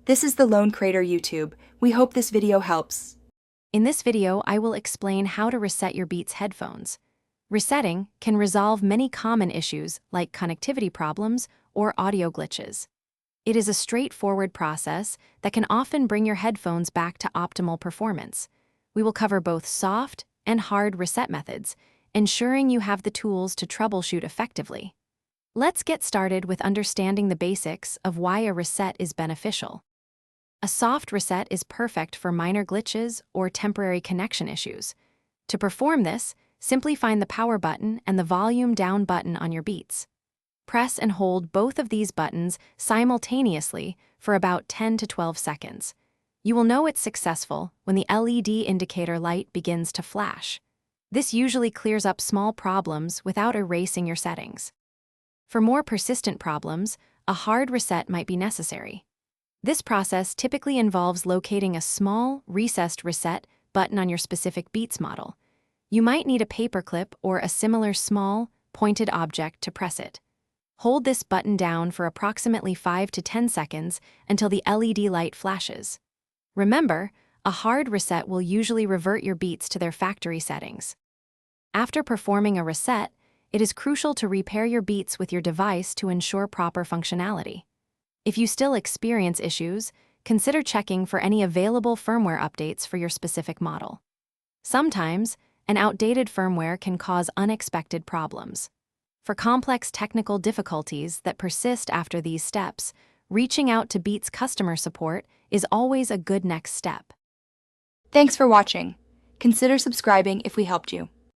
This is the Lone Crater YouTube. We hope this video helps. In this video, I will explain how to reset your Beats headphones. Resetting can resolve many common issues like connectivity problems or audio glitches. It is a straightforward process that can often bring your headphones back to optimal performance. We will cover both soft and hard reset methods, ensuring you have the tools to troubleshoot effectively. Let's get started with understanding the basics of why a reset is beneficial. A soft reset is perfect for minor glitches or temporary connection issues. To perform this, simply find the power button and the volume down button on your Beats. Press and hold both of these buttons simultaneously for about 10 to 12 seconds. You will know it's successful when the LED indicator light begins to flash. This usually clears up small problems without erasing your settings. For more persistent problems, a hard reset might be necessary. This process typically involves locating a small, recessed reset button on your specific Beats model. You might need a paperclip or a similar small, pointed object to press it. Hold this button down for approximately 5 to 10 seconds until the LED light flashes. Remember, a hard reset will usually revert your Beats to their factory settings. After performing a reset, it is crucial to repair your Beats with your device to ensure proper functionality. If you still experience issues, consider checking for any available firmware updates for your specific model. Sometimes, an outdated firmware can cause unexpected problems. For complex technical difficulties that persist after these steps, reaching out to Beats customer support is always a good next step. Thanks for watching. Consider subscribing if we helped you.